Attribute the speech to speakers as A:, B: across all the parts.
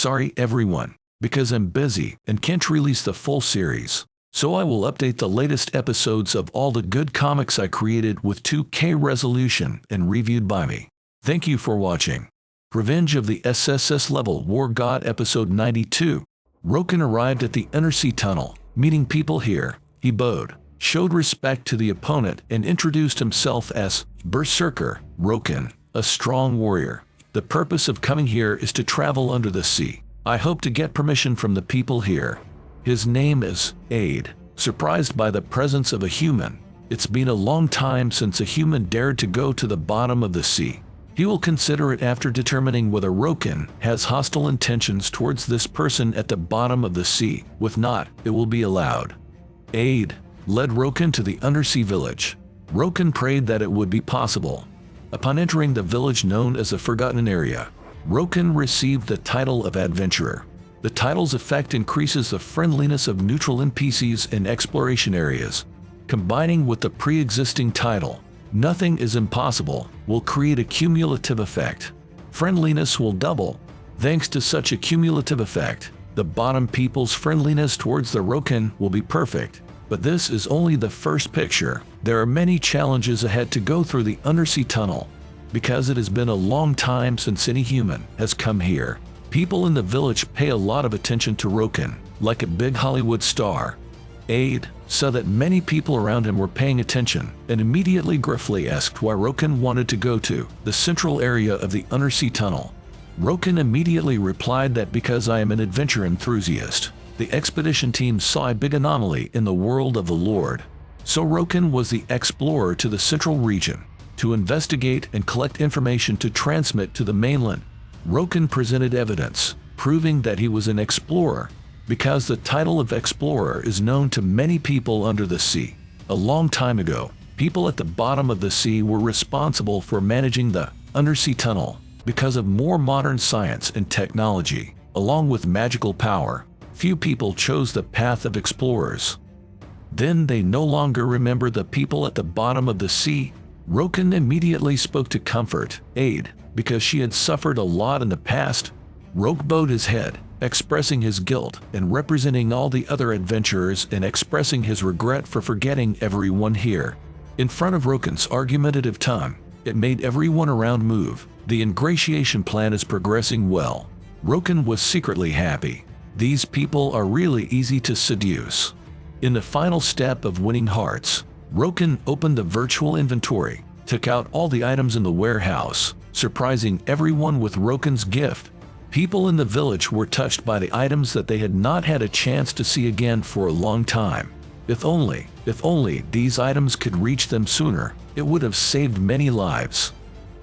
A: Sorry everyone, because I'm busy and can't release the full series. So I will update the latest episodes of all the good comics I created with 2K resolution and reviewed by me. Thank you for watching. Revenge of the SSS-level War God Episode 92. Roken arrived at the undersea tunnel, meeting people here. He bowed, showed respect to the opponent, and introduced himself as Berserker Roken, a strong warrior. The purpose of coming here is to travel under the sea. I hope to get permission from the people here. His name is Aid. Surprised by the presence of a human. It's been a long time since a human dared to go to the bottom of the sea. He will consider it after determining whether Roken has hostile intentions towards this person at the bottom of the sea. If not, it will be allowed. Aid led Roken to the undersea village. Roken prayed that it would be possible. Upon entering the village known as the Forgotten Area, Roken received the title of Adventurer. The title's effect increases the friendliness of neutral NPCs in exploration areas. Combining with the pre-existing title, Nothing is Impossible, will create a cumulative effect. Friendliness will double. Thanks to such a cumulative effect, the bottom people's friendliness towards the Roken will be perfect. But this is only the first picture. There are many challenges ahead to go through the undersea tunnel. Because it has been a long time since any human has come here, people in the village pay a lot of attention to Roken, like a big Hollywood star. Aid saw that many people around him were paying attention, and immediately gruffly asked why Roken wanted to go to the central area of the undersea tunnel. Roken immediately replied that because I am an adventure enthusiast. The expedition team saw a big anomaly in the world of the Lord. So Roken was the explorer to the central region, to investigate and collect information to transmit to the mainland. Roken presented evidence, proving that he was an explorer, because the title of explorer is known to many people under the sea. A long time ago, people at the bottom of the sea were responsible for managing the undersea tunnel. Because of more modern science and technology, along with magical power, few people chose the path of explorers. Then they no longer remember the people at the bottom of the sea. Roken immediately spoke to comfort Aid, because she had suffered a lot in the past. Roken bowed his head, expressing his guilt and representing all the other adventurers and expressing his regret for forgetting everyone here. In front of Roken's argumentative tongue, it made everyone around move. The ingratiation plan is progressing well. Roken was secretly happy. These people are really easy to seduce. In the final step of winning hearts, Roken opened the virtual inventory, took out all the items in the warehouse, surprising everyone with Roken's gift. People in the village were touched by the items that they had not had a chance to see again for a long time. If only these items could reach them sooner, it would have saved many lives.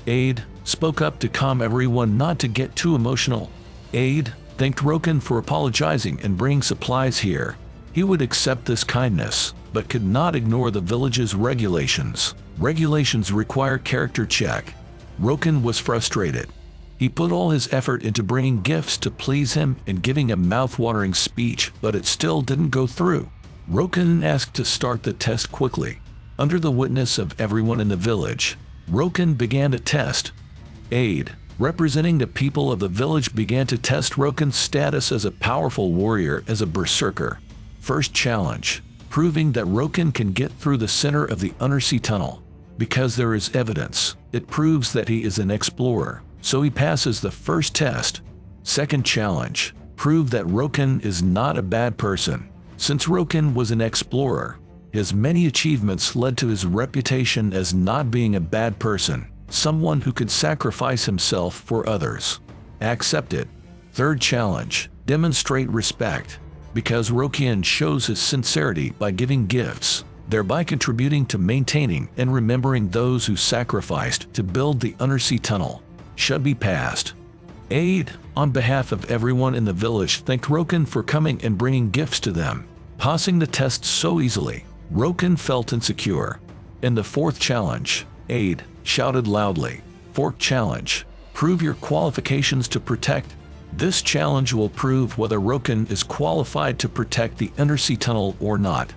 A: Aid spoke up to calm everyone not to get too emotional. Aid thanked Roken for apologizing and bringing supplies here. He would accept this kindness, but could not ignore the village's regulations. Regulations require character check. Roken was frustrated. He put all his effort into bringing gifts to please him and giving a mouth-watering speech, but it still didn't go through. Roken asked to start the test quickly. Under the witness of everyone in the village, Roken began a test. Aid, representing the people of the village, began to test Roken's status as a powerful warrior, as a berserker. First challenge, proving that Roken can get through the center of the undersea tunnel. Because there is evidence, it proves that he is an explorer, so he passes the first test. Second challenge, prove that Roken is not a bad person. Since Roken was an explorer, his many achievements led to his reputation as not being a bad person, someone who could sacrifice himself for others. Accepted. Third challenge, demonstrate respect. Because Roken shows his sincerity by giving gifts, thereby contributing to maintaining and remembering those who sacrificed to build the undersea tunnel, should be passed. Aid, on behalf of everyone in the village, thanked Roken for coming and bringing gifts to them. Passing the test so easily, Roken felt insecure. In the fourth challenge, Aid shouted loudly, "Fourth challenge, prove your qualifications to protect." This challenge will prove whether Roken is qualified to protect the undersea tunnel or not.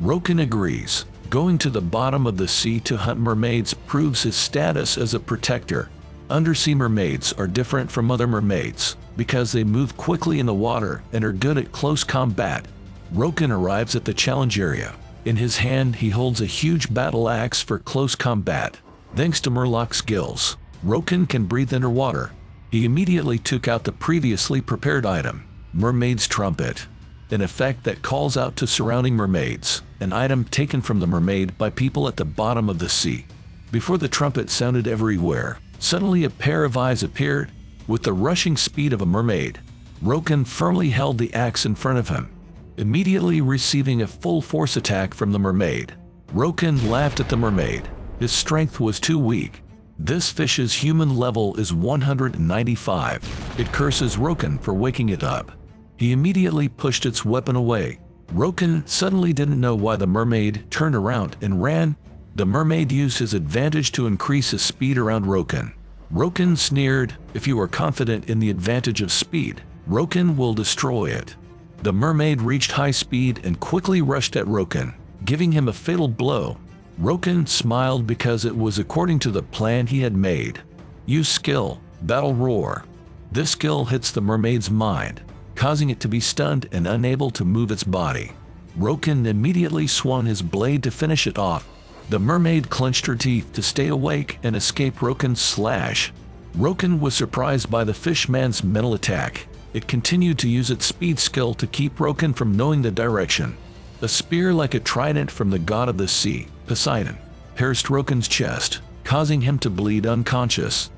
A: Roken agrees. Going to the bottom of the sea to hunt mermaids proves his status as a protector. Undersea mermaids are different from other mermaids because they move quickly in the water and are good at close combat. Roken arrives at the challenge area. In his hand, he holds a huge battle axe for close combat. Thanks to Murloc's skills, Roken can breathe underwater. He immediately took out the previously prepared item, Mermaid's Trumpet, an effect that calls out to surrounding mermaids, an item taken from the mermaid by people at the bottom of the sea. Before the trumpet sounded everywhere, suddenly a pair of eyes appeared. With the rushing speed of a mermaid, Roken firmly held the axe in front of him, immediately receiving a full force attack from the mermaid. Roken laughed at the mermaid. His strength was too weak. This fish's human level is 195. It curses Roken for waking it up. He immediately pushed its weapon away. Roken suddenly didn't know why the mermaid turned around and ran. The mermaid used his advantage to increase his speed around Roken. Roken sneered, "If you are confident in the advantage of speed, Roken will destroy it." The mermaid reached high speed and quickly rushed at Roken, giving him a fatal blow. Roken smiled because it was according to the plan he had made. Use skill, Battle Roar. This skill hits the mermaid's mind, causing it to be stunned and unable to move its body. Roken immediately swung his blade to finish it off. The mermaid clenched her teeth to stay awake and escape Roken's slash. Roken was surprised by the fishman's mental attack. It continued to use its speed skill to keep Roken from knowing the direction. A spear like a trident from the god of the sea, Poseidon, pierced Roken's chest, causing him to bleed unconscious.